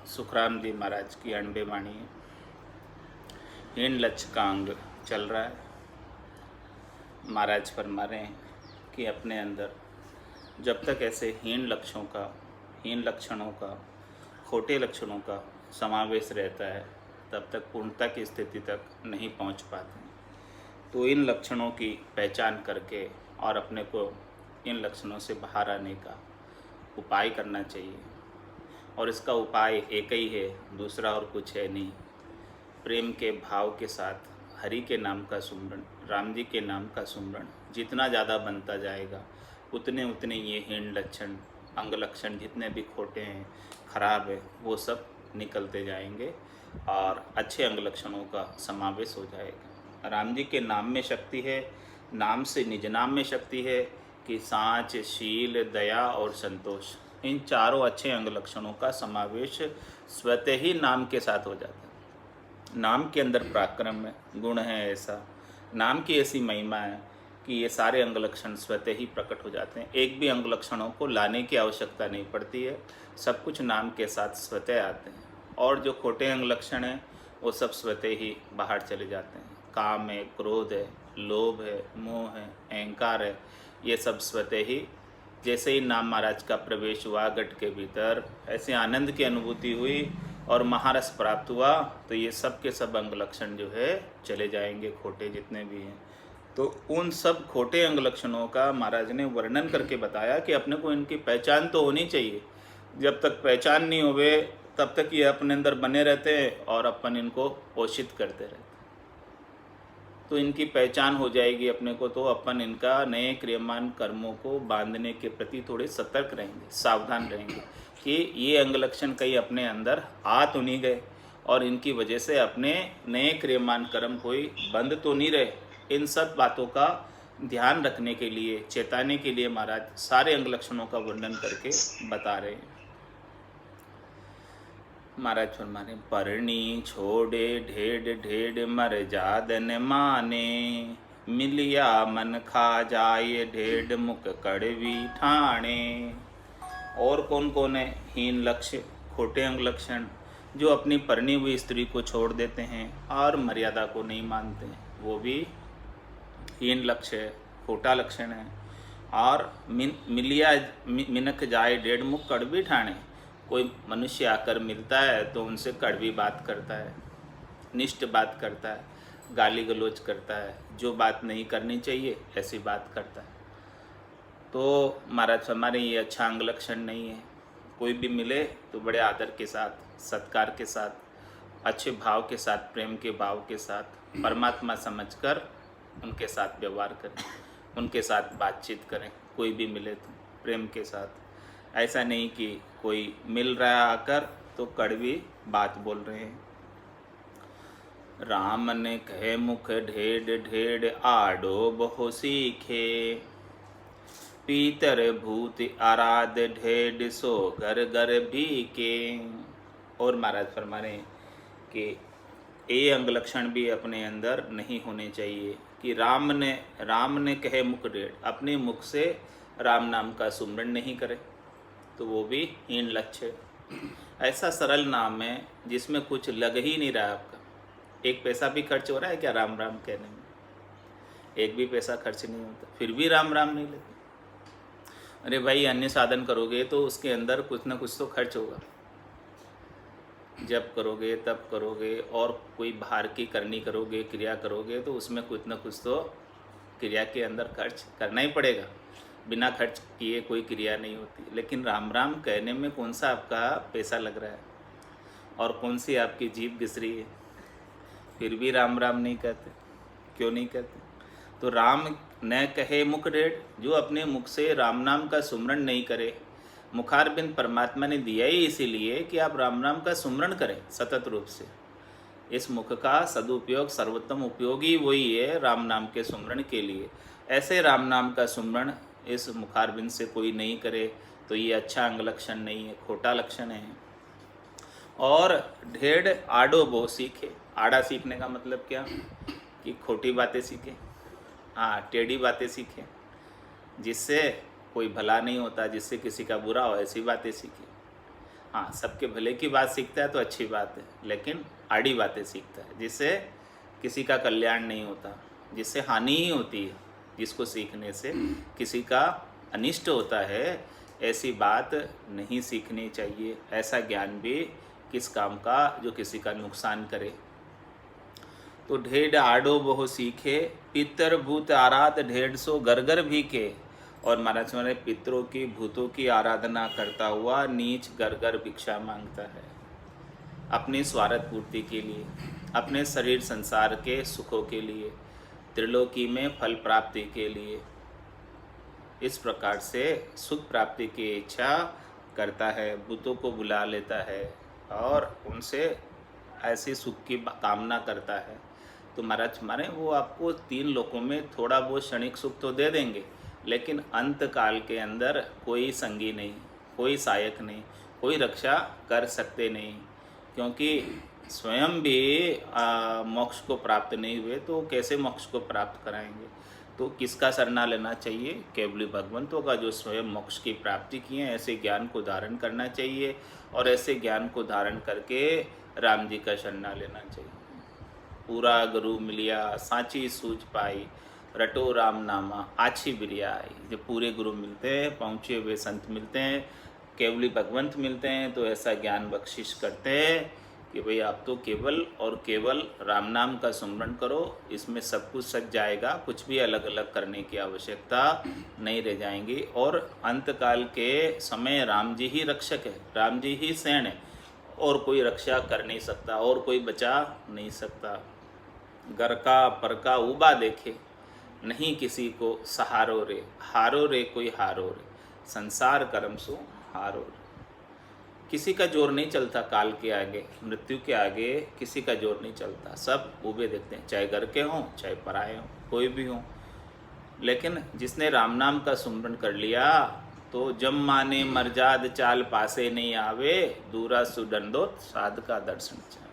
सुखराम जी महाराज की अंडे वाणी है। हीन लक्ष्य का अंग चल रहा है। महाराज फरमा रहे हैं कि अपने अंदर जब तक ऐसे हीन लक्षणों का खोटे लक्षणों का समावेश रहता है तब तक पूर्णता की स्थिति तक नहीं पहुंच पाते। तो इन लक्षणों की पहचान करके और अपने को इन लक्षणों से बाहर आने का उपाय करना चाहिए। और इसका उपाय एक ही है, दूसरा और कुछ है नहीं। प्रेम के भाव के साथ हरि के नाम का सुमरण, राम जी के नाम का सुमरण जितना ज़्यादा बनता जाएगा उतने उतने ये हीन लक्षण, अंग लक्षण जितने भी खोटे हैं, खराब है, वो सब निकलते जाएंगे और अच्छे अंग लक्षणों का समावेश हो जाएगा। राम जी के नाम में शक्ति है, नाम से निज नाम में शक्ति है कि साँच, शील, दया और संतोष, इन चारों अच्छे अंग लक्षणों का समावेश स्वतः ही नाम के साथ हो जाता है। नाम के अंदर पराक्रम है, गुण है, ऐसा नाम की ऐसी महिमा है कि ये सारे अंग लक्षण स्वतः ही प्रकट हो जाते हैं। एक भी अंग लक्षणों को लाने की आवश्यकता नहीं पड़ती है, सब कुछ नाम के साथ स्वतः आते हैं। और जो खोटे अंग लक्षण हैं वो सब स्वतः ही बाहर चले जाते हैं। काम है, क्रोध है, लोभ है, मोह है, अहंकार है, ये सब स्वतः ही, जैसे ही नाम महाराज का प्रवेश हुआ घट के भीतर, ऐसे आनंद की अनुभूति हुई और महारस प्राप्त हुआ, तो ये सब के सब अंग लक्षण जो है चले जाएंगे, खोटे जितने भी हैं। तो उन सब खोटे अंग लक्षणों का महाराज ने वर्णन करके बताया कि अपने को इनकी पहचान तो होनी चाहिए। जब तक पहचान नहीं होवे तब तक ये अपने अंदर बने रहते हैं और अपन इनको पोषित करते रहते हैं। तो इनकी पहचान हो जाएगी अपने को, तो अपन इनका नए क्रियमान कर्मों को बांधने के प्रति थोड़े सतर्क रहेंगे, सावधान रहेंगे कि ये अंग लक्षण कहीं अपने अंदर आ तो नहीं गए और इनकी वजह से अपने नए क्रियमान कर्म कोई बंद तो नहीं रहे। इन सब बातों का ध्यान रखने के लिए, चेताने के लिए महाराज सारे अंग लक्षणों का वर्णन करके बता रहे हैं। महाराज फरमाने, परणी छोड़े ढेड़ ढेड़ मर जादन माने, मिलिया मन खा जाए ढेड़ मुख कड़वी ठाणे। और कौन कौन है हीन लक्ष्य, खोटे अंग लक्षण, जो अपनी परणी हुई स्त्री को छोड़ देते हैं और मर्यादा को नहीं मानते हैं, वो भी हीन लक्ष्य है, खोटा लक्षण है। और मिलिया मिनख जाए डेढ़ मुख कड़वी ठाणे, कोई मनुष्य आकर मिलता है तो उनसे कड़वी बात करता है, निष्ठ बात करता है, गाली गलौज करता है, जो बात नहीं करनी चाहिए ऐसी बात करता है। तो महाराज हमारे ये अच्छा अंग लक्षण नहीं है। कोई भी मिले तो बड़े आदर के साथ, सत्कार के साथ, अच्छे भाव के साथ, प्रेम के भाव के साथ, परमात्मा समझकर उनके साथ व्यवहार करें, उनके साथ बातचीत करें। कोई भी मिले तो प्रेम के साथ, ऐसा नहीं कि कोई मिल रहा है आकर तो कड़वी बात बोल रहे हैं। राम ने कहे मुख ढेड़ ढेड़ आडो बहु सीखे, पीतर भूत आराध ढेड़ सो घर घर भी के। और महाराज फरमा रहे हैं कि ये अंग लक्षण भी अपने अंदर नहीं होने चाहिए कि राम ने कहे मुख ढेड़, अपने मुख से राम नाम का सुमरण नहीं करे तो वो भी हीन लक्ष्य है। ऐसा सरल नाम है जिसमें कुछ लग ही नहीं रहा आपका, एक पैसा भी खर्च हो रहा है क्या राम राम कहने में? एक भी पैसा खर्च नहीं होता, फिर भी राम राम नहीं लेते। अरे भाई, अन्य साधन करोगे तो उसके अंदर कुछ ना कुछ तो खर्च होगा, जब करोगे तब करोगे, और कोई बाहर की करनी करोगे, क्रिया करोगे तो उसमें कुछ ना कुछ तो क्रिया के अंदर खर्च करना ही पड़ेगा। बिना खर्च किए कोई क्रिया नहीं होती। लेकिन राम राम कहने में कौन सा आपका पैसा लग रहा है और कौन सी आपकी जीभ घिस रही है, फिर भी राम राम नहीं कहते। क्यों नहीं कहते? तो राम न कहे मुख ढेड़, जो अपने मुख से राम नाम का सुमरण नहीं करे। मुखारबिंद परमात्मा ने दिया ही इसीलिए कि आप राम नाम का सुमरण करें सतत रूप से। इस मुख का सदुपयोग, सर्वोत्तम उपयोग ही वही है राम नाम के सुमरण के लिए। ऐसे राम नाम का सुमरण इस मुखारबिंद से कोई नहीं करे तो ये अच्छा अंग लक्षण नहीं है, खोटा लक्षण है। और ढेड़ आडो बो सीखे, आड़ा सीखने का मतलब क्या कि खोटी बातें सीखे, हाँ, टेढ़ी बातें सीखे, जिससे कोई भला नहीं होता, जिससे किसी का बुरा हो, ऐसी बातें सीखे। हाँ, सबके भले की बात सीखता है तो अच्छी बात है, लेकिन आड़ी बातें सीखता है जिससे किसी का कल्याण नहीं होता, जिससे हानि ही होती है। जिसको सीखने से किसी का अनिष्ट होता है, ऐसी बात नहीं सीखनी चाहिए। ऐसा ज्ञान भी किस काम का जो किसी का नुकसान करे। तो ढेड आडो बहु सीखे, पितर भूत आराध ढेड सो गरगर भी के। और महाराज हमारे पितरों की भूतों की आराधना करता हुआ नीच गरगर भिक्षा मांगता है अपनी स्वार्थ पूर्ति के लिए, अपने शरीर संसार के सुखों के लिए, त्रिलोकी में फल प्राप्ति के लिए। इस प्रकार से सुख प्राप्ति की इच्छा करता है, भूतों को बुला लेता है और उनसे ऐसी सुख की कामना करता है। तो महाराज हमारे वो आपको 3 लोकों में थोड़ा बहुत क्षणिक सुख तो दे देंगे, लेकिन अंत काल के अंदर कोई संगी नहीं, कोई सहायक नहीं, कोई रक्षा कर सकते नहीं, क्योंकि स्वयं भी मोक्ष को प्राप्त नहीं हुए तो कैसे मोक्ष को प्राप्त कराएंगे। तो किसका शरणा लेना चाहिए? केवली भगवंतों का, जो स्वयं मोक्ष की प्राप्ति किए हैं। ऐसे ज्ञान को धारण करना चाहिए और ऐसे ज्ञान को धारण करके राम जी का शरणा लेना चाहिए। पूरा गुरु मिलिया सांची सूझ पाई, रटो राम नामा आछी बिरिया आई। जब पूरे गुरु मिलते हैं, पहुँचे हुए संत मिलते हैं, केवली भगवंत मिलते हैं, तो ऐसा ज्ञान बख्शिश करते हैं कि भाई आप तो केवल और केवल राम नाम का सुमरण करो, इसमें सब कुछ सज जाएगा, कुछ भी अलग अलग करने की आवश्यकता नहीं रह जाएंगी। और अंतकाल के समय राम जी ही रक्षक है, राम जी ही सैन है, और कोई रक्षा कर नहीं सकता, और कोई बचा नहीं सकता। घर का पर का उबा देखे, नहीं किसी को सहारो रे, हारो रे कोई हारो रे, संसार कर्म सो हारो रे। किसी का जोर नहीं चलता काल के आगे, मृत्यु के आगे किसी का जोर नहीं चलता, सब उबे देखते हैं, चाहे घर के हों चाहे पराए हों, कोई भी हों। लेकिन जिसने राम नाम का सुमरण कर लिया तो जम माने मर्जाद चाल पासे नहीं आवे, दूरा सुडंदोत साध का दर्शन चाहे।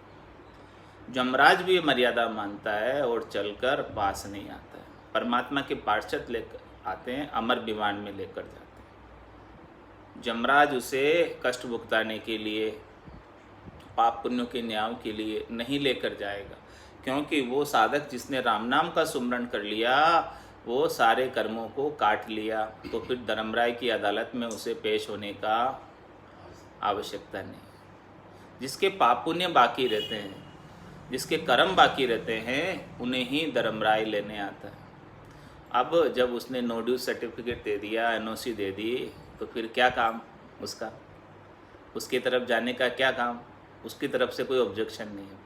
जमराज भी मर्यादा मानता है और चलकर पास नहीं आता है। परमात्मा के पार्षद लेकर आते हैं, अमर विमान में लेकर जाते हैं। जमराज उसे कष्ट भुगताने के लिए, पाप पुण्यों के न्याय के लिए नहीं लेकर जाएगा, क्योंकि वो साधक जिसने राम नाम का सुमरण कर लिया, वो सारे कर्मों को काट लिया, तो फिर धर्मराय की अदालत में उसे पेश होने का आवश्यकता नहीं। जिसके पाप पुण्य बाकी रहते हैं, जिसके कर्म बाकी रहते हैं, उन्हें ही धर्मराय लेने आता है। अब जब उसने नो ड्यू सर्टिफिकेट दे दिया, एनओसी दे दी, तो फिर क्या काम उसका? उसकी तरफ जाने का क्या काम? उसकी तरफ से कोई ऑब्जेक्शन नहीं है।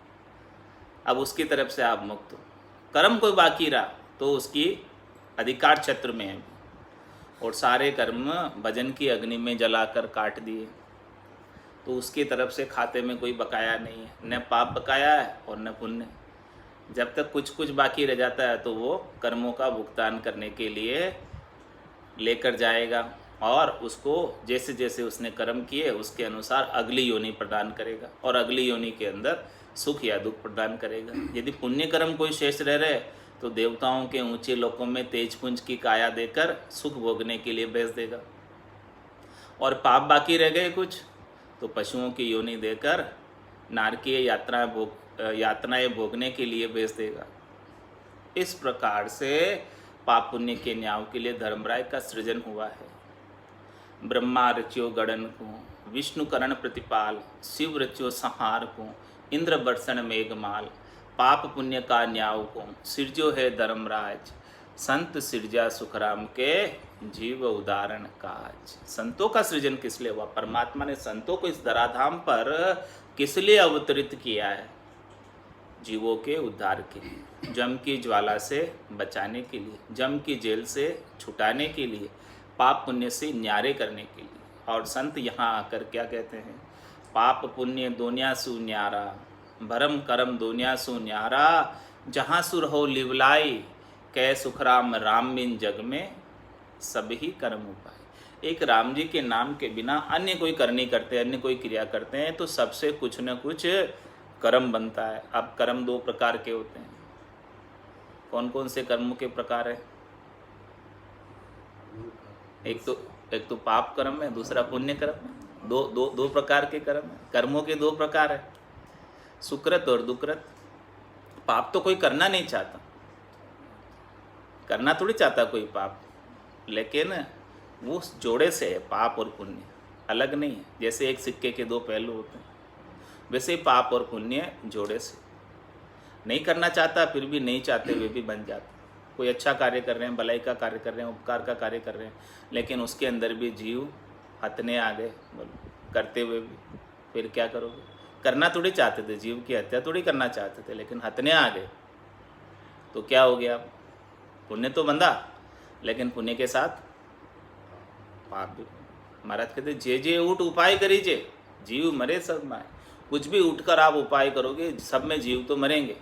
अब उसकी तरफ से आप मुक्त हो। कर्म कोई बाकी रहा तो उसकी अधिकार क्षेत्र में है, और सारे कर्म भजन की अग्नि में जलाकर काट दिए, तो उसकी तरफ से खाते में कोई बकाया नहीं है, न पाप बकाया है और न पुण्य। जब तक कुछ कुछ बाकी रह जाता है तो वो कर्मों का भुगतान करने के लिए लेकर जाएगा, और उसको जैसे जैसे उसने कर्म किए उसके अनुसार अगली योनि प्रदान करेगा, और अगली योनि के अंदर सुख या दुख प्रदान करेगा। यदि पुण्य कर्म कोई शेष रह रहे तो देवताओं के ऊंचे लोकों में तेजपुंज की काया देकर सुख भोगने के लिए भेज देगा, और पाप बाकी रह गए कुछ तो पशुओं की योनि देकर नारकीय यातनाएं भोगने के लिए भेज देगा। इस प्रकार से पाप पुण्य के न्याय के लिए धर्मराय का सृजन हुआ है। ब्रह्मा रच्यो गणन को, विष्णु करण प्रतिपाल, शिव रच्यो संहार को, इंद्र बरसन मेघमाल, पाप पुण्य का न्याय को सिरजो है धर्मराज, संत सिरजा सुखराम के जीव उदाहरण काज। संतों का सृजन किस लिए हुआ? परमात्मा ने संतों को इस धराधाम पर किस लिए अवतरित किया है? जीवों के उद्धार के लिए, जम की ज्वाला से बचाने के लिए, जम की जेल से छुटाने के लिए, पाप पुण्य से न्यारे करने के लिए। और संत यहाँ आकर क्या कहते हैं? पाप पुण्य दुनिया सु न्यारा, भरम करम दुनिया सु न्यारा, जहाँ सुर हो लिवलाई, कै सुखराम राम बिन जग में सभी कर्म उपाय। एक राम जी के नाम के बिना अन्य कोई करनी करते हैं, अन्य कोई क्रिया करते हैं तो सबसे कुछ न कुछ कर्म बनता है। अब कर्म 2 प्रकार के होते हैं। कौन कौन से कर्मों के प्रकार है? एक तो पाप कर्म है, दूसरा पुण्य कर्म है। दो दो दो प्रकार के कर्म है, कर्मों के दो प्रकार है, सुकृत और दुकृत। पाप तो कोई करना नहीं चाहता, करना थोड़ी चाहता कोई पाप, लेकिन वो जोड़े से है, पाप और पुण्य अलग नहीं है। जैसे एक सिक्के के दो पहलू होते हैं, वैसे ही पाप और पुण्य जोड़े से। नहीं करना चाहता फिर भी नहीं चाहते हुए भी बन जाता। कोई अच्छा कार्य कर रहे हैं, भलाई का कार्य कर रहे हैं, उपकार का कार्य कर रहे हैं, लेकिन उसके अंदर भी जीव हथने आ गए, बोलो करते हुए भी फिर क्या करोगे? करना थोड़ी चाहते थे, जीव की हत्या थोड़ी करना चाहते थे, लेकिन हथने आ गए तो क्या हो गया? पुण्य तो बंधा, लेकिन पुण्य के साथ पाप भी। महाराज कहते जे जे उठ उपाय करीजे, जीव मरे सब माए। कुछ भी उठकर आप उपाय करोगे, सब में जीव तो मरेंगे।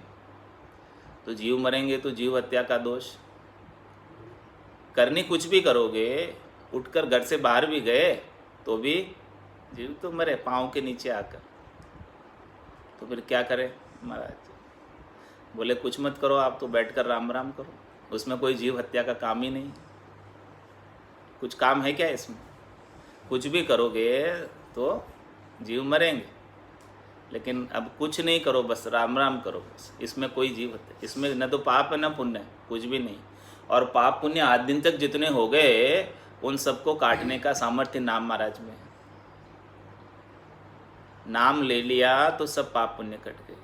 तो जीव मरेंगे तो जीव हत्या का दोष। करनी कुछ भी करोगे, उठकर घर से बाहर भी गए तो भी जीव तो मरे पाँव के नीचे आकर। तो फिर क्या करें महाराज? बोले कुछ मत करो, आप तो बैठकर राम राम करो, उसमें कोई जीव हत्या का काम ही नहीं। कुछ काम है क्या इसमें? कुछ भी करोगे तो जीव मरेंगे, लेकिन अब कुछ नहीं करो, बस राम राम करो बस। इसमें कोई जीव हत्या, इसमें न तो पाप है न पुण्य है, कुछ भी नहीं। और पाप पुण्य आज दिन तक जितने हो गए, उन सबको काटने का सामर्थ्य नाम महाराज में है। नाम ले लिया तो सब पाप पुण्य कट गए।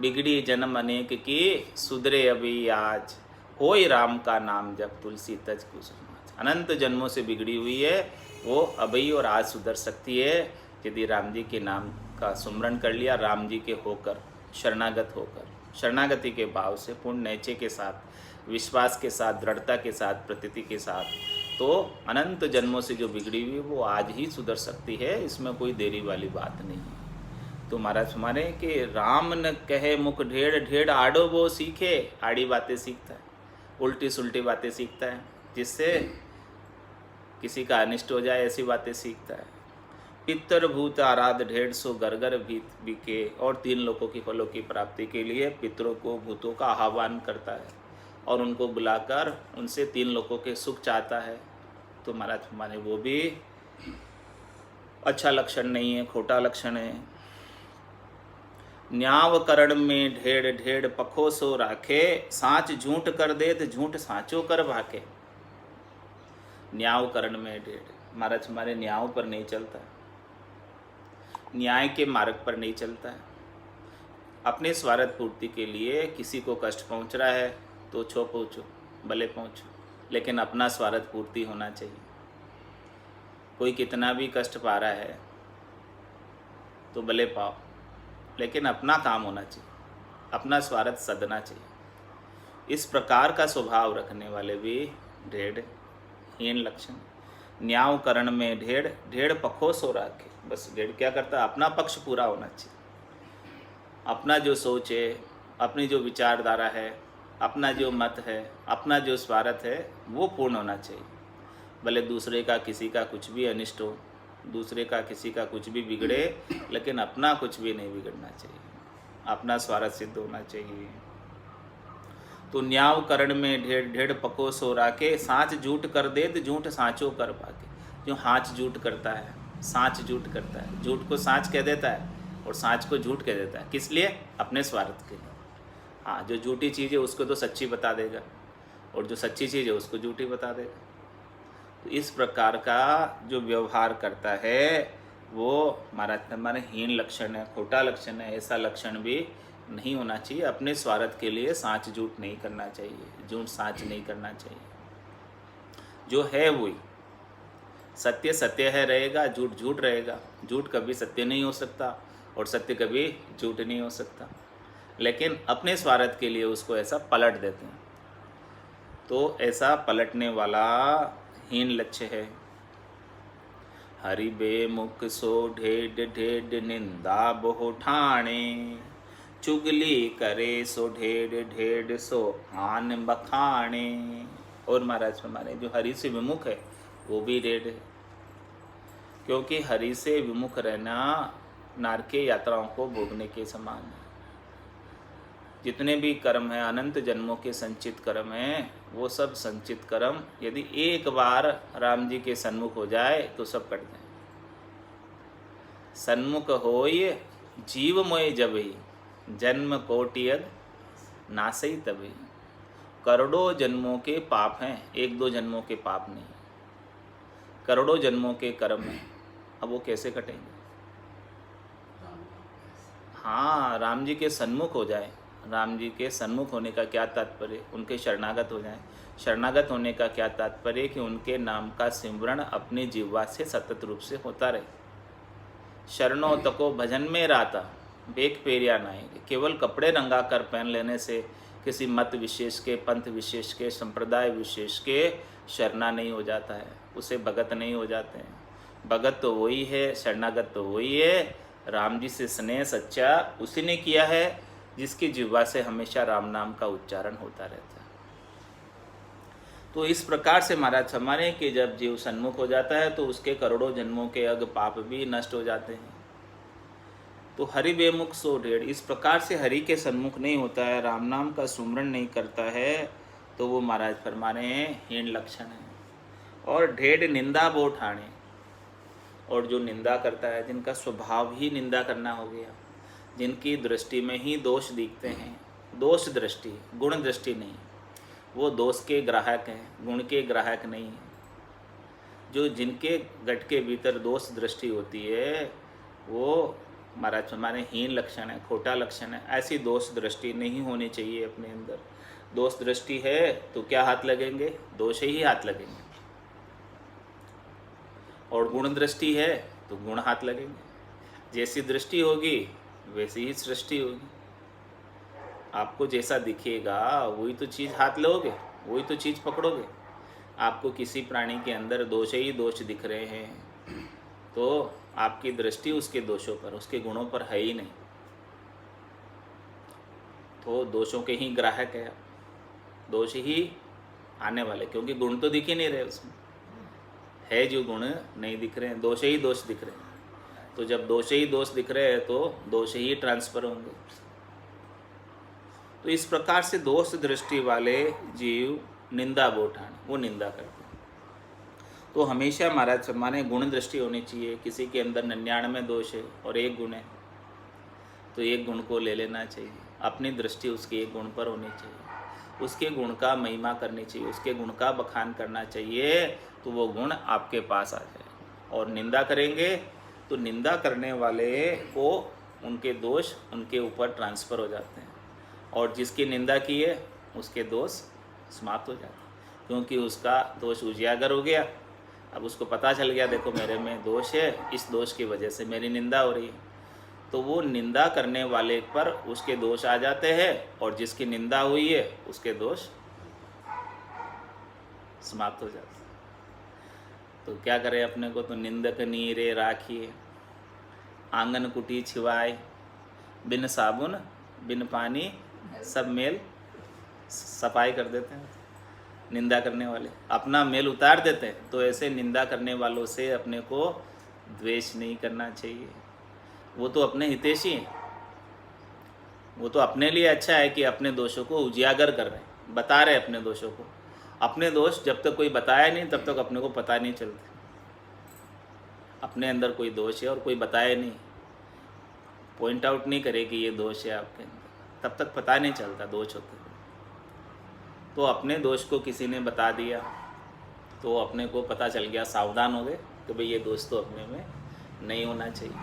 बिगड़ी जन्म अनेक की, सुधरे अभी आज, होय राम का नाम जब तुलसी तज कुसुम। अनंत जन्मों से बिगड़ी हुई है, वो अभी और आज सुधर सकती है यदि राम जी के नाम का सुमरण कर लिया, राम जी के होकर, शरणागत होकर, शरणागति के भाव से, पूर्ण नैचे के साथ, विश्वास के साथ, दृढ़ता के साथ, प्रतीति के साथ, तो अनंत जन्मों से जो बिगड़ी हुई वो आज ही सुधर सकती है। इसमें कोई देरी वाली बात नहीं है। तो महाराज हमारे कि राम न कहे मुख ढेड़, ढेड़ आड़ो वो सीखे। आड़ी बातें सीखता है, उल्टी सुल्टी बातें सीखता है, जिससे किसी का अनिष्ट हो जाए ऐसी बातें सीखता है। पितर भूत आराध ढेड़ सो गरगर भीत बिके। और तीन लोगों की फलों की प्राप्ति के लिए पितरों को, भूतों का आह्वान करता है और उनको बुलाकर उनसे तीन लोगों के सुख चाहता है। तो महाराज हमारे वो भी अच्छा लक्षण नहीं है, खोटा लक्षण है। न्याव करण में ढेड़, ढेड़ पखो सो राखे। साँच झूठ कर दे तो झूठ साँचो कर भाके। न्याव करण में ढेड़, महाराज हमारे न्याव पर नहीं चलता, न्याय के मार्ग पर नहीं चलता है। अपने स्वार्थ पूर्ति के लिए किसी को कष्ट पहुंच रहा है तो छो पहुँचो, भले पहुँचो, लेकिन अपना स्वार्थ पूर्ति होना चाहिए। कोई कितना भी कष्ट पा रहा है तो भले पाओ, लेकिन अपना काम होना चाहिए, अपना स्वार्थ सदना चाहिए। इस प्रकार का स्वभाव रखने वाले भी ढेड़ हीन लक्षण। न्याव करण में ढेड़, ढेड़ पखो सो राखे। बस ढेड़ क्या करता है? अपना पक्ष पूरा होना चाहिए। अपना जो सोच है, अपनी जो विचारधारा है, अपना जो मत है, अपना जो स्वार्थ है, वो पूर्ण होना चाहिए। भले दूसरे का किसी का कुछ भी अनिष्ट हो, दूसरे का किसी का कुछ भी बिगड़े, लेकिन अपना कुछ भी नहीं बिगड़ना चाहिए, अपना स्वार्थ सिद्ध होना चाहिए। तो न्याव करण में ढेड़, ढेड़ पको सो राके। साँच झूठ कर दे तो झूठ साँचो कर पाके। जो हाँच झूठ करता है, साँच झूठ करता है, झूठ को साँच कह देता है और साँच को झूठ कह देता है। किस लिए? अपने स्वार्थ के लिए। हाँ, जो झूठी चीज़ है उसको तो सच्ची बता देगा, और जो सच्ची चीज़ है उसको झूठी बता देगा। तो इस प्रकार का जो व्यवहार करता है वो महाराज हमारे हीन लक्षण है, खोटा लक्षण है। ऐसा लक्षण भी नहीं होना चाहिए। अपने स्वार्थ के लिए साँच झूठ नहीं करना चाहिए, झूठ साँच नहीं करना चाहिए। जो है वही सत्य सत्य है रहेगा, झूठ झूठ रहेगा। झूठ कभी सत्य नहीं हो सकता और सत्य कभी झूठ नहीं हो सकता, लेकिन अपने स्वार्थ के लिए उसको ऐसा पलट देते हैं। तो ऐसा पलटने वाला हीन लक्ष्य है। हरि बेमुख सो ढेड, ढेड निंदा बहु ठाणे। चुगली करे सो ढेड, ढेड सो आन बखाणे। और महाराज हमारे जो हरि से विमुख है वो भी ढेड है, क्योंकि हरि से विमुख रहना नारकीय यात्राओं को भोगने के समान है। जितने भी कर्म हैं, अनंत जन्मों के संचित कर्म हैं, वो सब संचित कर्म यदि एक बार राम जी के सन्मुख हो जाए तो सब कट जाए। सन्मुख होय जीव मोय जबहि, जन्म कोटियद नासई तभी। करोड़ों जन्मों के पाप हैं, एक दो जन्मों के पाप नहीं, करोड़ों जन्मों के कर्म हैं। अब वो कैसे कटेंगे? हाँ, राम जी के सन्मुख हो जाए। राम जी के सन्मुख होने का क्या तात्पर्य? उनके शरणागत हो जाएं। शरणागत होने का क्या तात्पर्य? कि उनके नाम का सिमरण अपनी जिह्वा से सतत रूप से होता रहे। शरणों तको भजन में राता, बेक पेरिया नाएंगे। केवल कपड़े रंगा कर पहन लेने से किसी मत विशेष के, पंथ विशेष के, संप्रदाय विशेष के शरणा नहीं हो जाता है, उसे भगत नहीं हो जाते हैं। भगत तो वही है, शरणागत तो वही है। राम जी से स्नेह सच्चा उसी ने किया है जिसकी जिह्वा से हमेशा राम नाम का उच्चारण होता रहता है। तो इस प्रकार से महाराज हमारे कि जब जीव सन्मुख हो जाता है तो उसके करोड़ों जन्मों के अग पाप भी नष्ट हो जाते हैं। तो हरि बेमुख सो ढेड़, इस प्रकार से हरि के सन्मुख नहीं होता है, राम नाम का सुमरण नहीं करता है, तो वो महाराज फरमा रहे हैं हीन लक्षण है। और ढेड़ निंदा बो ठाणे, और जो निंदा करता है, जिनका स्वभाव ही निंदा करना हो गया, जिनकी दृष्टि में ही दोष दिखते हैं, दोष दृष्टि, गुण दृष्टि नहीं, वो दोष के ग्राहक हैं, गुण के ग्राहक नहीं हैं। जो जिनके गट के भीतर दोष दृष्टि होती है वो महाराज हमारे हीन लक्षण है, खोटा लक्षण है। ऐसी दोष दृष्टि नहीं होनी चाहिए अपने अंदर। दोष दृष्टि है तो क्या हाथ लगेंगे? दोष ही हाथ लगेंगे। और गुण दृष्टि है तो गुण हाथ लगेंगे। जैसी दृष्टि होगी वैसी ही सृष्टि होगी। आपको जैसा दिखेगा वही तो चीज़ हाथ लोगे, वही तो चीज़ पकड़ोगे। आपको किसी प्राणी के अंदर दोष ही दोष दिख रहे हैं तो आपकी दृष्टि उसके दोषों पर, उसके गुणों पर है ही नहीं, तो दोषों के ही ग्राहक है, दोष ही आने वाले, क्योंकि गुण तो दिख ही नहीं रहे उसमें, है जो गुण नहीं दिख रहे हैं, दोष ही दोष दिख रहे हैं। तो जब दोष ही दोष दिख रहे हैं तो दोष ही ट्रांसफर होंगे। तो इस प्रकार से दोष दृष्टि वाले जीव निंदा बोठान, वो निंदा करते हैं। तो हमेशा महाराज सम्माने गुण दृष्टि होनी चाहिए। किसी के अंदर 99 दोष है और एक गुण है तो एक गुण को ले लेना चाहिए। अपनी दृष्टि उसके एक गुण पर होनी चाहिए, उसके गुण का महिमा करनी चाहिए, उसके गुण का बखान करना चाहिए, तो वो गुण आपके पास आ जाए। और निंदा करेंगे तो निंदा करने वाले को उनके दोष उनके ऊपर ट्रांसफ़र हो जाते हैं, और जिसकी निंदा की है उसके दोष समाप्त हो जाते हैं, क्योंकि उसका दोष उजागर हो गया। अब उसको पता चल गया देखो मेरे में दोष है, इस दोष की वजह से मेरी निंदा हो रही है, तो वो निंदा करने वाले पर उसके दोष आ जाते हैं, और जिसकी निंदा हुई है उसके दोष समाप्त हो जाते हैं। तो क्या करें अपने को? तो निंदक नीरे राखिए, आंगन कुटी छिवाए, बिन साबुन बिन पानी सब मेल सफाई कर देते हैं। निंदा करने वाले अपना मेल उतार देते हैं। तो ऐसे निंदा करने वालों से अपने को द्वेष नहीं करना चाहिए। वो तो अपने हितैषी हैं, वो तो अपने लिए अच्छा है कि अपने दोषों को उजागर कर रहे हैं, बता रहे हैं अपने दोषों को। अपने दोष जब तक कोई बताया नहीं तब तक अपने को पता नहीं चलता। अपने अंदर कोई दोष है और कोई बताया नहीं, पॉइंट आउट नहीं करे कि ये दोष है आपके अंदर, तब तक पता नहीं चलता दोष होते। तो अपने दोष को किसी ने बता दिया तो अपने को पता चल गया, सावधान हो गए कि भाई ये दोष तो अपने में नहीं होना चाहिए।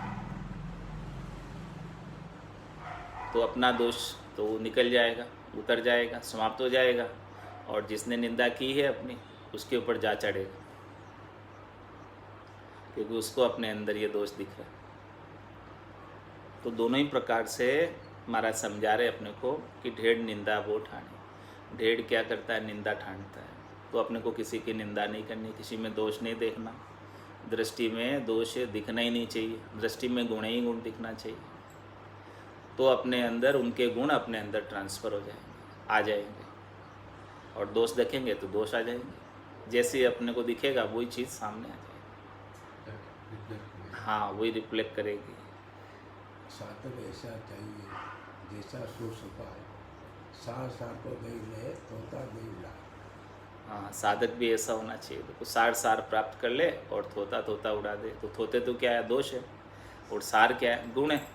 तो अपना दोष तो निकल जाएगा, उतर जाएगा, समाप्त हो जाएगा, और जिसने निंदा की है अपनी उसके ऊपर जा चढ़ेगा, क्योंकि उसको अपने अंदर ये दोष दिख रहा है। तो दोनों ही प्रकार से महाराज समझा रहे अपने को कि ढेड़ निंदा वो ठाने। ढेड़ क्या करता है? निंदा ठानता है। तो अपने को किसी की निंदा नहीं करनी, किसी में दोष नहीं देखना, दृष्टि में दोष दिखना ही नहीं चाहिए, दृष्टि में गुण ही गुण दिखना चाहिए। तो अपने अंदर उनके गुण अपने अंदर ट्रांसफ़र हो जाएंगे, आ जाएंगे, और दोष देखेंगे तो दोष आ जाएंगे। जैसे अपने को दिखेगा वही चीज़ सामने आ जाएगी, हाँ वही रिफ्लेक्ट करेगी। साधक ऐसा चाहिए जैसा सो सका, सार सार को गई ले तोता गई ला। हाँ, साधक भी ऐसा होना चाहिए। देखो सार सार प्राप्त कर ले और थोता थोता उड़ा दे। तो थोते तो क्या है? दोष है। और सार क्या है? गुण है।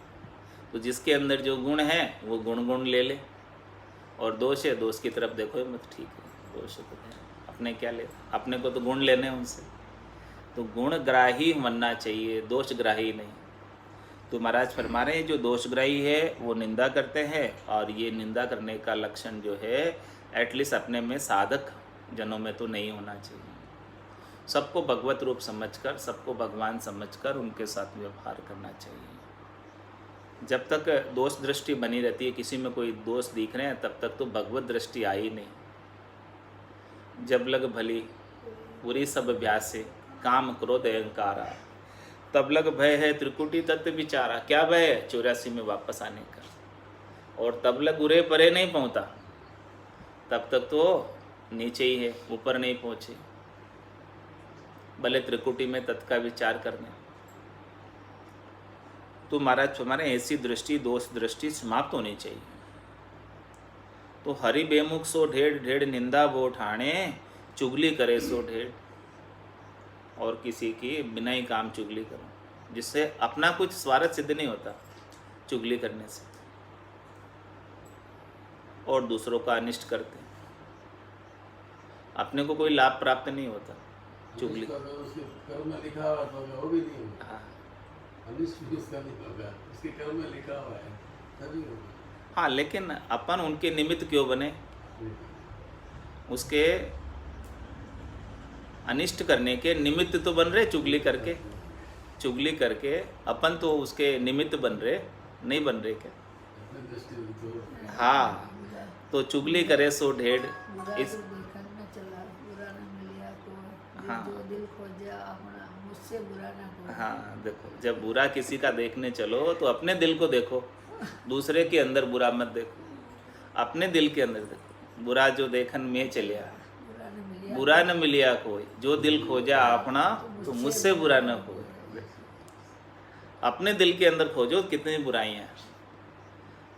तो जिसके अंदर जो गुण है वो गुण ले ले, और दोष है दोष की तरफ देखो ही मत। ठीक है, दोष है तो है, अपने क्या ले, अपने को तो गुण लेने हैं उनसे। तो गुणग्राही बनना चाहिए, दोषग्राही नहीं। तो महाराज फरमा रहे हैं जो दोषग्राही है वो निंदा करते हैं, और ये निंदा करने का लक्षण जो है एटलीस्ट अपने में साधक जनों में तो नहीं होना चाहिए। सबको भगवत रूप समझकर, सबको भगवान समझकर उनके साथ व्यवहार करना चाहिए। जब तक दोष दृष्टि बनी रहती है, किसी में कोई दोष दिख रहे हैं, तब तक तो भगवत दृष्टि आई नहीं। जब लग भली बुरी सब अभ्यासे, काम क्रोध अहंकारा, तब लग भय है त्रिकुटी तत्व विचारा। क्या भय है? 84 में वापस आने का। और तब लग उरे परे नहीं पहुंचा, तब तक तो नीचे ही है, ऊपर नहीं पहुंचे। भले त्रिकुटी में तत्व का विचार करने। तो महाराज हमारे ऐसी दृष्टि, दोष दृष्टि समाप्त होनी चाहिए। तो हरि बेमुख सो ढेढ़, ढेढ़ निंदा वो ठाणे, चुगली करे सो ढेढ़। और किसी की बिना ही काम चुगली करो, जिससे अपना कुछ स्वार्थ सिद्ध नहीं होता चुगली करने से, और दूसरों का अनिष्ट करते, अपने को कोई लाभ प्राप्त नहीं होता चुगली। उसके कर्म में लिखा हुआ तो वो भी नहीं होगा। हाँ अनिष्ट भी उसका नहीं होगा, उसके कर्म में लिखा हुआ है तभी होगा। हाँ, लेकिन अपन उनके निमित्त क्यों बने? उसके अनिष्ट करने के निमित्त तो बन रहे चुगली करके। चुगली करके अपन तो उसके निमित्त बन रहे, नहीं बन रहे क्या? अपनी दृष्टि में तो हाँ, तो चुगली करे सो ढेढ़। बुरा इस तो देखा न चला, बुरा न मिलिया को, हाँ। जो दिल खोजा अपना, मुझसे बुरा न हो। हाँ देखो, जब बुरा किसी का देखने चलो तो अपने दिल को देखो, दूसरे के अंदर बुरा मत देखो, अपने दिल के अंदर देखो। बुरा जो देखन में चलिया, बुरा न मिलिया, बुरा न मिलिया कोई, जो दिल खोजा अपना, तो मुझसे बुरा न हो। अपने दिल के अंदर खोजो कितनी बुराइयां,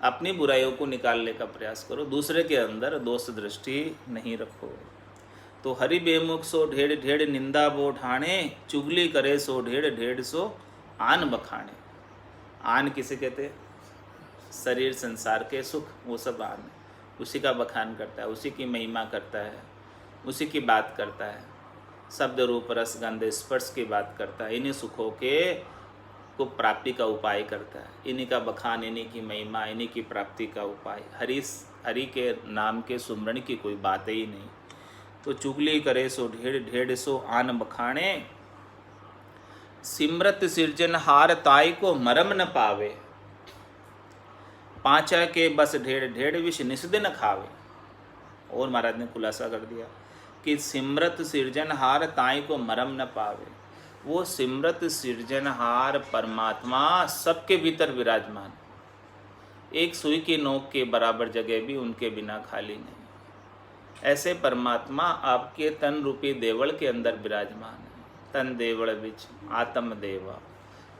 अपनी बुराइयों को निकालने का प्रयास करो, दूसरे के अंदर दोष दृष्टि नहीं रखो। तो हरि बेमुख सो ढेढ़, ढेढ़ निंदा वो ठाणे, चुगली करे सो ढेढ़, ढेढ़ सो आन बखाने। आन किसे कहते? शरीर संसार के सुख, वो सब आन है। उसी का बखान करता है, उसी की महिमा करता है, उसी की बात करता है, शब्द रूप रस गंध स्पर्श की बात करता है, इन्हीं सुखों के को प्राप्ति का उपाय करता है, इन्हीं का बखान, इन्हीं की महिमा, इन्हीं की प्राप्ति का उपाय। हरि के नाम के सुमरण की कोई बात ही नहीं। तो चुगली करे सो ढेढ़, ढेढ़ सो आन बखाने, सिमरत सिरजनहार ताई को मरम न पावे, पांचा के बस ढेढ़, ढेढ़ विष निस्दिन खावे। और महाराज ने खुलासा कर दिया कि सिमरत सिरजनहार ताई को मरम न पावे। वो सिमरत सिरजनहार परमात्मा सबके भीतर विराजमान, एक सुई की नोक के बराबर जगह भी उनके बिना खाली नहीं। ऐसे परमात्मा आपके तन रूपी देवल के अंदर विराजमान है। तन देवल बिच आत्म देवा,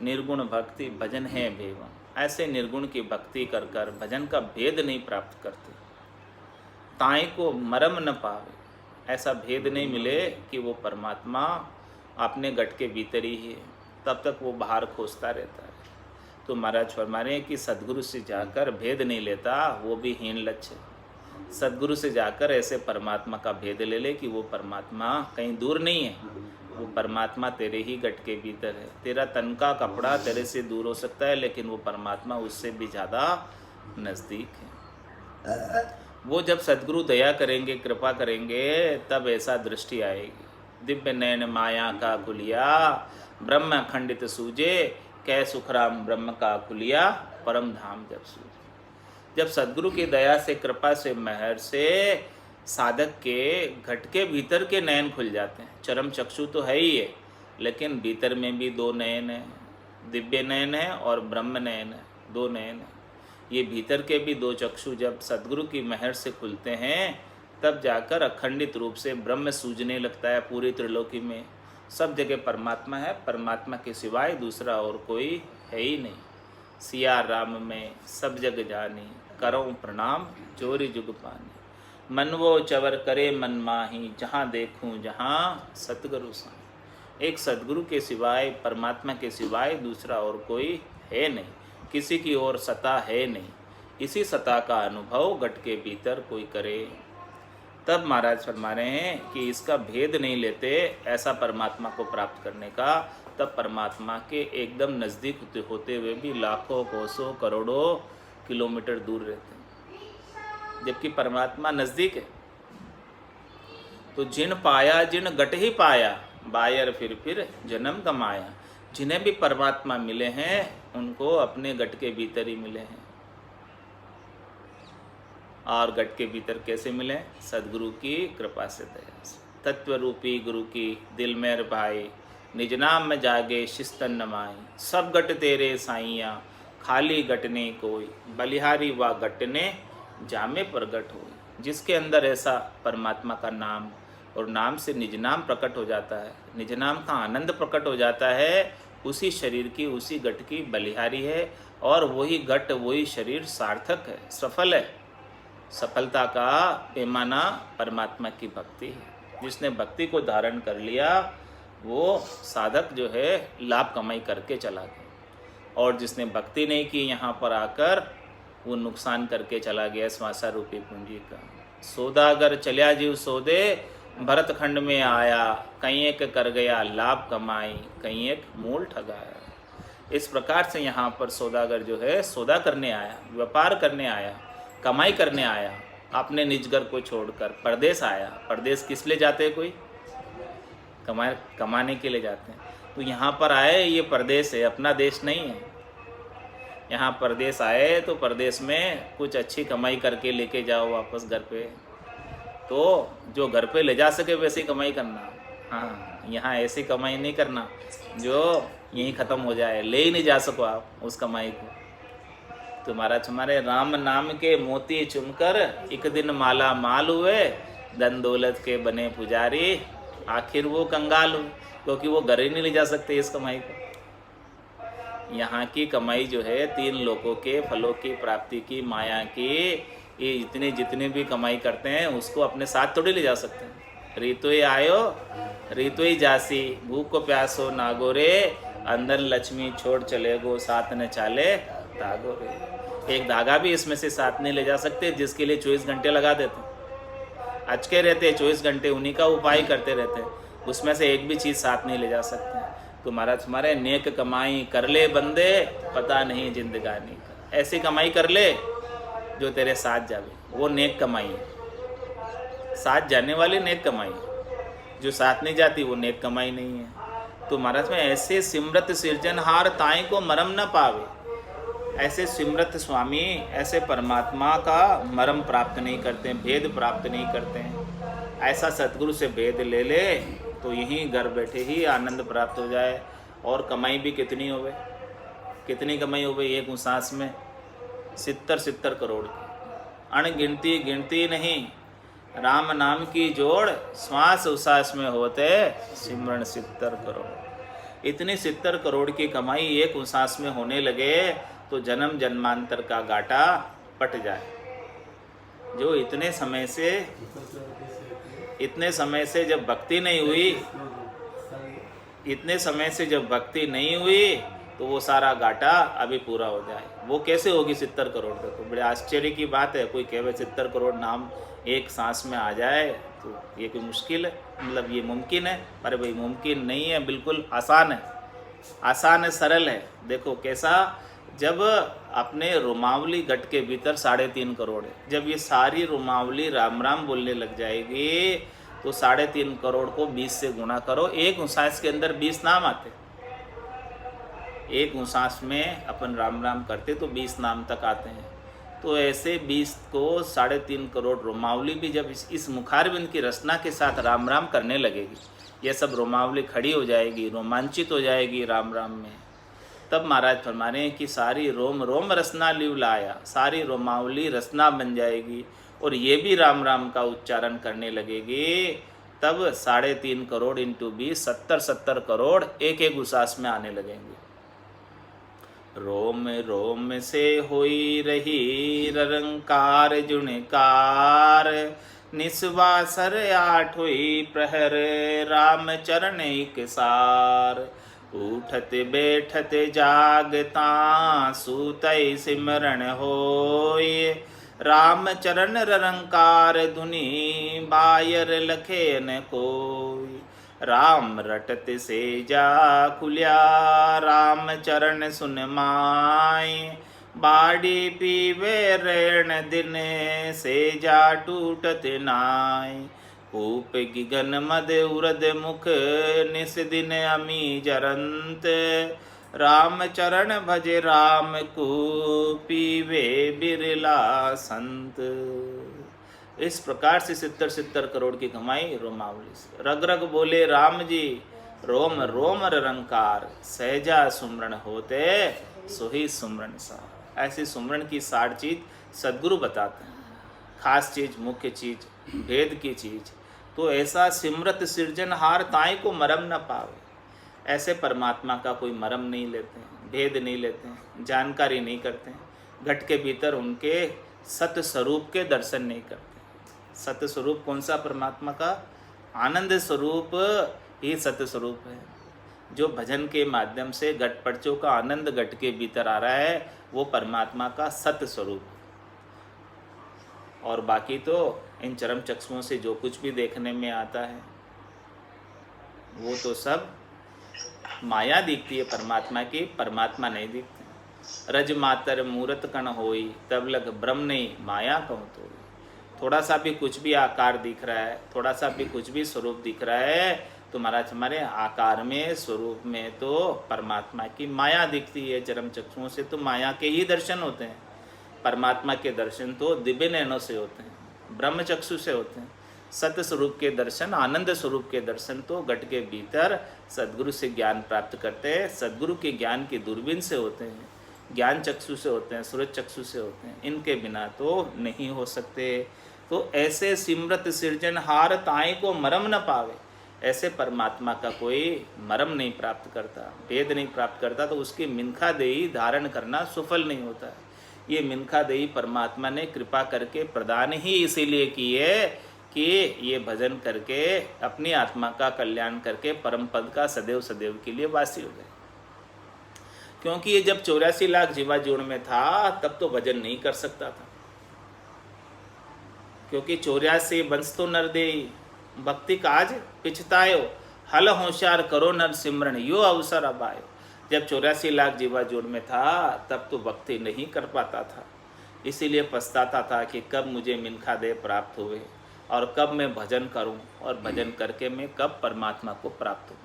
निर्गुण भक्ति भजन है भेवा। ऐसे निर्गुण की भक्ति कर कर भजन का भेद नहीं प्राप्त करते। ताई को मरम न पावे, ऐसा भेद नहीं मिले कि वो परमात्मा अपने गट के भीतर ही है, तब तक वो बाहर खोजता रहता है। तो महाराज फरमा रहे हैं कि सदगुरु से जाकर भेद नहीं लेता, वो भी हीन लक्ष्य। सदगुरु से जाकर ऐसे परमात्मा का भेद ले ले कि वो परमात्मा कहीं दूर नहीं है, वो परमात्मा तेरे ही गट के भीतर है। तेरा तन का कपड़ा तेरे से दूर हो सकता है, लेकिन वो परमात्मा उससे भी ज़्यादा नज़दीक है। वो जब सदगुरु दया करेंगे, कृपा करेंगे, तब ऐसा दृष्टि आएगी। दिव्य नयन माया का कुलिया, ब्रह्म खंडित सूजे, कै सुखराम ब्रह्म का कुलिया, परम धाम जब सूझे। जब सदगुरु की दया से, कृपा से, मेहर से साधक के घट के भीतर के नयन खुल जाते हैं। चरम चक्षु तो है ही है, लेकिन भीतर में भी दो नयन है, दिव्य नयन है और ब्रह्म नयन है, दो नयन है। ये भीतर के भी दो चक्षु जब सदगुरु की मेहर से खुलते हैं, तब जाकर अखंडित रूप से ब्रह्म सूझने लगता है। पूरी त्रिलोकी में सब जगह परमात्मा है, परमात्मा के सिवाय दूसरा और कोई है ही नहीं। सिया राम में सब जग जानी, करो प्रणाम चोरी जुग पानी। मन वो चवर करे मन माही, जहाँ देखूँ जहाँ सतगुरु साईं। एक सद्गुरु के सिवाय, परमात्मा के सिवाय दूसरा और कोई है नहीं, किसी की और सत्ता है नहीं। इसी सत्ता का अनुभव घट के भीतर कोई करे। तब महाराज फरमा रहे हैं कि इसका भेद नहीं लेते ऐसा परमात्मा को प्राप्त करने का, तब परमात्मा के एकदम नज़दीक होते हुए भी लाखों कोसों करोड़ों किलोमीटर दूर रहते हैं, जबकि परमात्मा नज़दीक है। तो जिन पाया जिन गट ही पाया, बायर फिर जन्म कमाया। जिन्हें भी परमात्मा मिले हैं उनको अपने गट के भीतर ही मिले हैं। और गट के भीतर कैसे मिले? सदगुरु की कृपा से, दया से। तत्व रूपी गुरु की दिल मेर भाई, निज नाम में जागे शिस्तन नमाई। सब गट तेरे साइया, खाली गटने कोई, बलिहारी व गटने जामे प्रगट होई। जिसके अंदर ऐसा परमात्मा का नाम और नाम से निज नाम प्रकट हो जाता है, निज नाम का आनंद प्रकट हो जाता है, उसी शरीर की, उसी गट की बलिहारी है। और वही गट, वही शरीर सार्थक है, सफल है। सफलता का पैमाना परमात्मा की भक्ति है। जिसने भक्ति को धारण कर लिया वो साधक जो है लाभ कमाई करके चला गया, और जिसने भक्ति नहीं की यहाँ पर आकर वो नुकसान करके चला गया श्वासा रूपी पूंजी का। सौदागर चलिया जीव सौदे, भरत खंड में आया, कहीं एक कर गया लाभ कमाई, कहीं एक मूल ठगाया। इस प्रकार से यहाँ पर सौदागर जो है सौदा करने आया, व्यापार करने आया, कमाई करने आया, अपने निज घर को छोड़कर परदेश आया। परदेश किस लिए जाते हैं? कोई कमाने के लिए जाते हैं। तो यहाँ पर आए, ये परदेश है, अपना देश नहीं है। यहाँ परदेश आए तो परदेश में कुछ अच्छी कमाई करके लेके जाओ वापस घर पे, तो जो घर पे ले जा सके वैसी कमाई करना। हाँ, यहाँ ऐसी कमाई नहीं करना जो यहीं ख़त्म हो जाए, ले ही नहीं जा सको आप उस कमाई को। तो महाराज हमारे राम नाम के मोती चुनकर एक दिन माला माल हुए, धन दौलत के बने पुजारी, आखिर वो कंगाल हुए, क्योंकि वो घर ही नहीं ले जा सकते इस कमाई को। यहाँ की कमाई जो है तीन लोगों के फलों की प्राप्ति की, माया की, ये इतने जितने भी कमाई करते हैं उसको अपने साथ थोड़ी ले जा सकते हैं। रीतोई आयो रीतोई जासी, भूख को प्यासो नागोरे, अंदर लक्ष्मी छोड़ चले गो, साथ न चाले धागोरे। एक धागा भी इसमें से साथ नहीं ले जा सकते, जिसके लिए 24 घंटे लगा देते हैं, अचके रहते हैं 24 घंटे, उन्हीं का उपाय करते रहते हैं, उसमें से एक भी चीज़ साथ नहीं ले जा सकते। तो महाराज हमारे नेक कमाई कर ले बंदे, पता नहीं जिंदगानी। ऐसी कमाई कर ले जो तेरे साथ जावे, वो नेक कमाई है। साथ जाने वाली नेक कमाई है, जो साथ नहीं जाती वो नेक कमाई नहीं है। तो महाराज में ऐसे सिमरत सिरजनहार ताई को मरम न पावे, ऐसे सिमरत स्वामी ऐसे परमात्मा का मरम प्राप्त नहीं करते हैं, भेद प्राप्त नहीं करते हैं। ऐसा सतगुरु से भेद ले ले तो यहीं घर बैठे ही आनंद प्राप्त हो जाए। और कमाई भी कितनी होवे, कितनी कमाई होवे एक सांस में? 70 करोड़ की, अणगिनती गिनती नहीं। राम नाम की जोड़ श्वास उसास में होते सिमरण 70 करोड़। इतनी 70 करोड़ की कमाई एक सांस में होने लगे तो जन्म जन्मांतर का घाटा पट जाए। जो इतने समय से जब भक्ति नहीं हुई, इतने समय से जब भक्ति नहीं हुई तो वो सारा घाटा अभी पूरा हो जाए। वो कैसे होगी 70 करोड़ तक? तो बड़े आश्चर्य की बात है। कोई कहे 70 करोड़ नाम एक सांस में आ जाए तो ये कोई मुश्किल है, मतलब ये मुमकिन है? अरे भाई मुमकिन नहीं है, बिल्कुल आसान है, आसान है, सरल है। देखो कैसा, जब अपने रोमावली गट के भीतर 3.5 करोड़ है, जब ये सारी रोमावली राम राम बोलने लग जाएगी तो 3.5 करोड़ को 20 से गुणा करो। एक सांस के अंदर 20 नाम आते, एक सांस में अपन राम राम करते तो 20 नाम तक आते हैं। तो ऐसे 20 को 3.5 करोड़ रोमावली भी जब इस मुखारबिंद की रचना के साथ राम राम करने लगेगी, ये सब रोमावली खड़ी हो जाएगी, रोमांचित हो जाएगी राम राम में। तब महाराज फरमा रहे हैं कि सारी रोम रोम रसना लिव लाया, सारी रोमावली रसना बन जाएगी और ये भी राम राम का उच्चारण करने लगेगी। तब 3.5 करोड़ इंटू 20 70 करोड़ एक उसास में आने लगेंगे। रोम रोम से होई रही ररंकार जुणकार, निस्वासर आठोई प्रहर राम चरण एक सार। उठत बैठत जागता सूतै सिमरण होय। राम चरण ररंकार धुनि बायर लखे न कोय। राम रटत सेजा खुल्या राम चरण सुन माय। बाड़ी पीवे रण दिन सेजा टूटत नाय। ऊप गिगन मद उरद मुख निस दिन अमी जरंत। राम चरण भज राम को पीवे बिरला संत। इस प्रकार से 70 करोड़ की कमाई रोमावली से। रग रग बोले राम जी रोम रोम रंकार। सहजा सुमरण होते सोही सुमरण सा। ऐसी सुमरण की सार चीज सद्गुरु बताते हैं, खास चीज, मुख्य चीज, भेद की चीज। तो ऐसा सिमरत सृजनहार ताई को मरम न पावे। ऐसे परमात्मा का कोई मरम नहीं लेते हैं, भेद नहीं लेते हैं, जानकारी नहीं करते हैं, घट के भीतर उनके सत्य स्वरूप के दर्शन नहीं करते। सत्य स्वरूप कौन सा? परमात्मा का आनंद स्वरूप ही सत्य स्वरूप है। जो भजन के माध्यम से घटपटचों का आनंद घट के भीतर आ रहा है वो परमात्मा का सत्य स्वरूप है। और बाकी तो इन चरम चक्षुओं से जो कुछ भी देखने में आता है वो तो सब माया दिखती है परमात्मा की, परमात्मा नहीं दिखते। रज मातर मूरत कण होई तब लग ब्रह्म नहीं माया कहूँ तो। थोड़ा सा भी कुछ भी आकार दिख रहा है, थोड़ा सा भी कुछ भी स्वरूप दिख रहा है तो महाराज हमारे आकार में, स्वरूप में तो परमात्मा की माया दिखती है। चरम चक्षुओं से तो माया के ही दर्शन होते हैं। परमात्मा के दर्शन तो दिव्य नयनों से होते हैं, ब्रह्म चक्षु से होते हैं। सत्य स्वरूप के दर्शन, आनंद स्वरूप के दर्शन तो घट के भीतर सद्गुरु से ज्ञान प्राप्त करते हैं, सद्गुरु के ज्ञान की दूरबीन से होते हैं, ज्ञान चक्षु से होते हैं, सूरज चक्षु से होते हैं। इनके बिना तो नहीं हो सकते। तो ऐसे सिमरत सृजनहार ताई को मरम न पावे। ऐसे परमात्मा का कोई मरम नहीं प्राप्त करता, भेद नहीं प्राप्त करता, तो उसकी मिनखा देही धारण करना सफल नहीं होता है। ये मिनखा देही परमात्मा ने कृपा करके प्रदान ही इसीलिए की है कि ये भजन करके अपनी आत्मा का कल्याण करके परम पद का सदैव सदैव के लिए वासी हो गए। क्योंकि ये जब 84 लाख जीवा जोड़ में था तब तो भजन नहीं कर सकता था, क्योंकि 84 वंश तो नर दे भक्ति काज पिछतायो। हल होशियार करो नर सिमरन यो अवसर अब आयो। जब 84 लाख जीवा जोड़ में था तब तो भक्ति नहीं कर पाता था, इसीलिए पछताता था कि कब मुझे मिनखा दे प्राप्त हुए और कब मैं भजन करूं और भजन करके मैं कब परमात्मा को प्राप्त हूँ।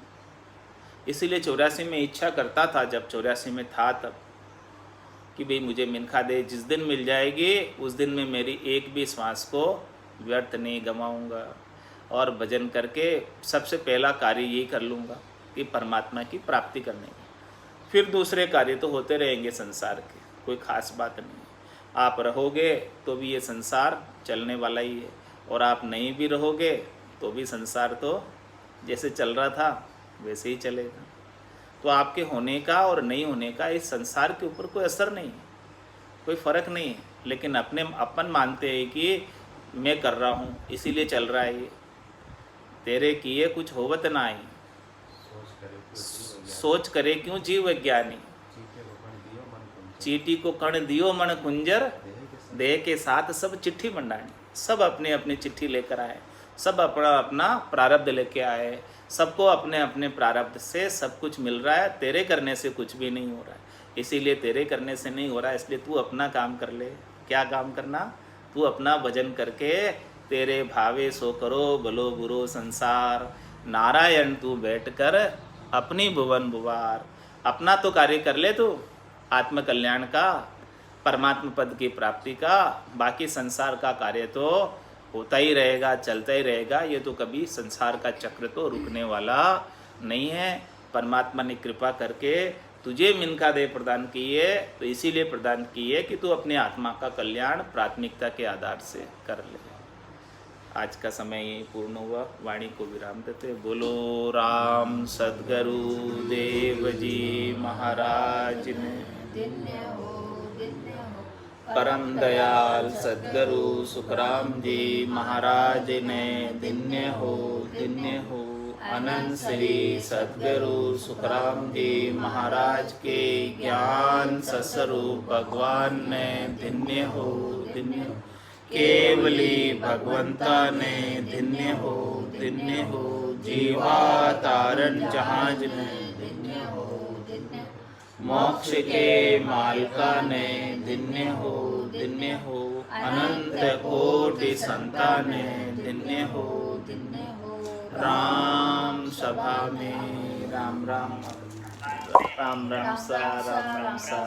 इसीलिए 84 में इच्छा करता था, जब 84 में था तब, कि भाई मुझे मिनखा दे जिस दिन मिल जाएगी उस दिन में मेरी एक भी श्वास को व्यर्थ नहीं गंवाऊँगा और भजन करके सबसे पहला कार्य यही कर लूँगा कि परमात्मा की प्राप्ति करने की। फिर दूसरे कार्य तो होते रहेंगे संसार के, कोई खास बात नहीं। आप रहोगे तो भी ये संसार चलने वाला ही है, और आप नहीं भी रहोगे तो भी संसार तो जैसे चल रहा था वैसे ही चलेगा। तो आपके होने का और नहीं होने का इस संसार के ऊपर कोई असर नहीं है, कोई फ़र्क नहीं है। लेकिन अपने अपन मानते हैं कि मैं कर रहा हूँ इसीलिए चल रहा है ये, तेरे किए कुछ होवत ना आई, सोच करे क्यों जीव विज्ञानी। चीटी को कण दियो मन कुंजर देह के साथ सब चिट्ठी मंडानी। सब अपने अपनी चिट्ठी लेकर आए, सब अपना अपना प्रारब्ध लेके आए, सबको अपने अपने प्रारब्ध से सब कुछ मिल रहा है। तेरे करने से कुछ भी नहीं हो रहा है, इसीलिए तेरे करने से नहीं हो रहा है, इसलिए तू अपना काम कर ले। क्या काम करना? तू अपना भजन करके तेरे भावे सो करो भलो बुरो संसार। नारायण तू बैठकर अपनी भुवन भुवार। अपना तो कार्य कर ले तू आत्म कल्याण का, परमात्मा पद की प्राप्ति का। बाकी संसार का कार्य तो होता ही रहेगा, चलता ही रहेगा। ये तो कभी संसार का चक्र तो रुकने वाला नहीं है। परमात्मा ने कृपा करके तुझे मिनखा दे प्रदान की है, तो इसीलिए प्रदान की है कि तू अपने आत्मा का कल्याण प्राथमिकता के आधार से कर ले। आज का समय यही पूर्ण हुआ। वाणी को विराम देते। बोलो राम सद्गुरु देव जी महाराज ने। दिन्य हो परम दयाल सद्गुरु सुखराम जी महाराज ने धन्य हो अनंत श्री सद्गुरु सुखराम जी महाराज के ज्ञान सस्वरूप भगवान ने धन्य हो केवली भगवंता ने धन्य हो जीवा तारण जहाज में धन्य हो मोक्ष के मालका ने धन्य हो अनंत कोटि संताने धन्य हो राम सभा में राम राम सा राम राम सा